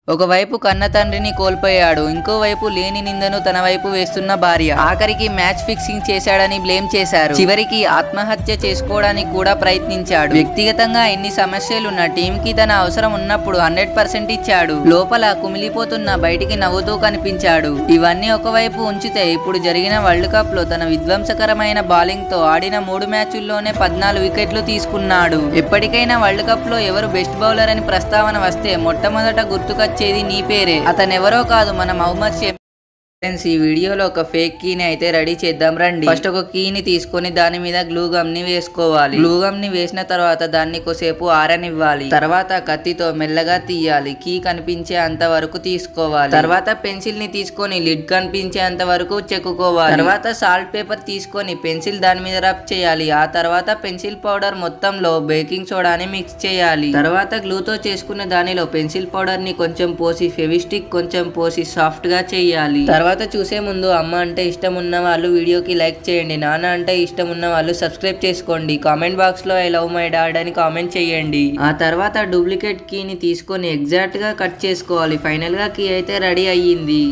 ఒకవైపు కన్న తండ్రిని కోల్పోయాడు, ఇంకోవైపు లేని నిందను తన వైపు వేస్తున్న భార్య. ఆఖరికి మ్యాచ్ ఫిక్సింగ్ చేశాడని బ్లేమ్ చేశారు. చివరికి ఆత్మహత్య చేసుకోవడానికి కూడా ప్రయత్నించాడు. వ్యక్తిగతంగా ఎన్ని సమస్యలున్న టీం కి తన అవసరం ఉన్నప్పుడు 100% ఇచ్చాడు. లోపల కుమిలిపోతున్న బయటికి నవ్వుతూ కనిపించాడు. ఇవన్నీ ఒకవైపు ఉంచితే ఇప్పుడు జరిగిన వరల్డ్ కప్ లో తన విధ్వంసకరమైన బౌలింగ్ తో ఆడిన 3 మ్యాచుల్లోనే 14 వికెట్లు తీసుకున్నాడు. ఎప్పటికైనా వరల్డ్ కప్ లో ఎవరు బెస్ట్ బౌలర్ అని ప్రస్తావన వస్తే మొట్టమొదట గుర్తుకొచ్చేది నీ పేరే. అతనెవరో కాదు, మన మహమ్మద్ షమి. ఫ్రెండ్స్, ఈ వీడియోలో ఒక ఫేక్ కీని అయితే రెడీ చేద్దాం రండి. ఫస్ట్ ఒక కీని తీసుకొని దాని మీద గ్లూ గమ్ ని వేసుకోవాలి. గ్లూ గమ్ ని వేసిన తర్వాత దాన్ని కొద్దిసేపు ఆరనివ్వాలి. తర్వాత కత్తితో మెల్లగా తీయాలి. కీ కనిపించే అంత వరకు తీసుకోవాలి. తర్వాత పెన్సిల్ ని తీసుకొని లిడ్ కనిపించే అంత వరకు చెక్కుకోవాలి. తర్వాత సాల్ట్ పేపర్ తీసుకొని పెన్సిల్ దాని మీద రబ్ చేయాలి. ఆ తర్వాత పెన్సిల్ పౌడర్ మొత్తంలో బేకింగ్ సోడాని మిక్స్ చేయాలి. తర్వాత గ్లూతో చేసుకున్న దానిలో పెన్సిల్ పౌడర్ ని కొంచెం పోసి ఫెవిస్టిక్ కొంచెం పోసి సాఫ్ట్ గా చేయాలి. తర్వాత చూసే ముందు అమ్మ అంటే ఇష్టం ఉన్న వాళ్ళు వీడియోకి లైక్ చేయండి, నాన్న అంటే ఇష్టం ఉన్న వాళ్ళు సబ్స్క్రైబ్ చేసుకోండి. కామెంట్ బాక్స్ లో ఐ లవ్ మై డాడ్ అని కామెంట్ చేయండి. ఆ తర్వాత డూప్లికేట్ కీని తీసుకొని ఎగ్జాక్ట్ గా కట్ చేసుకోవాలి. ఫైనల్ గా కీ అయితే రెడీ అయ్యింది.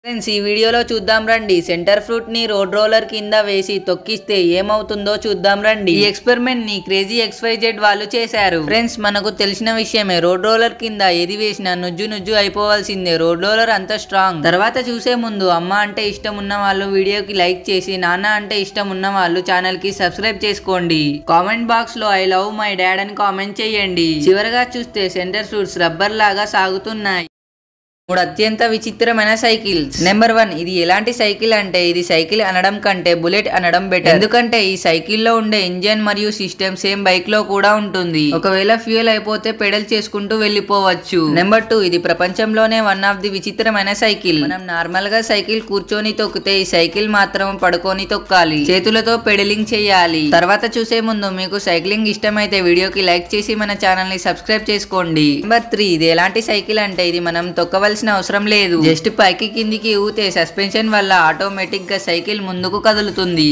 ఫ్రెండ్స్, ఈ వీడియోలో చూద్దాం రండి. సెంటర్ ఫ్రూట్ ని రోడ్ రోలర్ కింద వేసి తొక్కిస్తే ఏమవుతుందో చూద్దాం రండి. ఈ ఎక్స్పెరిమెంట్ ని క్రేజీ XYZ వాళ్ళు చేశారు. ఫ్రెండ్స్, మనకు తెలిసిన విషయమే, రోడ్ రోలర్ కింద ఏది వేసినా నుజ్జు నుజ్జు అయిపోవాల్సిందే. రోడ్ రోలర్ అంత స్ట్రాంగ్. తర్వాత చూసే ముందు అమ్మ అంటే ఇష్టం ఉన్న వాళ్ళు వీడియోకి లైక్ చేసి, నాన్న అంటే ఇష్టం ఉన్న వాళ్ళు ఛానల్ కి సబ్స్క్రైబ్ చేసుకోండి. కామెంట్ బాక్స్ లో ఐ లవ్ మై డాడ్ అని కామెంట్ చేయండి. చివరగా చూస్తే సెంటర్ ఫ్రూట్స్ రబ్బర్ లాగా సాగుతున్నాయి. 3 అత్యంత విచిత్రమైన సైకిల్స్. నెంబర్ 1, ఇది ఎలాంటి సైకిల్ అంటే ఇది సైకిల్ అనడం కంటే బుల్లెట్ అనడం బెటర్. ఎందుకంటే ఈ సైకిల్ లో ఉండే ఇంజన్ మరియు సిస్టమ్ సేమ్ బైక్ లో కూడా ఉంటుంది. ఒకవేళ ఫ్యూయల్ అయిపోతే పెడల్ చేసుకుంటూ వెళ్ళిపోవచ్చు. నెంబర్ 2, ఇది ప్రపంచంలోనే వన్ ఆఫ్ ది విచిత్రమైన సైకిల్. మనం నార్మల్ గా సైకిల్ కూర్చొని తొక్కితే ఈ సైకిల్ మాత్రం పడుకొని తొక్కాలి. చేతులతో పెడలింగ్ చేయాలి. తర్వాత చూసే ముందు మీకు సైక్లింగ్ ఇష్టమైతే వీడియోకి లైక్ చేసి మన ఛానల్ ని సబ్స్క్రైబ్ చేసుకోండి. నెంబర్ 3, ఇది ఎలాంటి సైకిల్ అంటే ఇది మనం తొక్కవలసిన అవసరం లేదు. జస్ట్ పైకి కిందికి ఊతే సస్పెన్షన్ వల్ల ఆటోమేటిక్ గా సైకిల్ ముందుకు కదులుతుంది.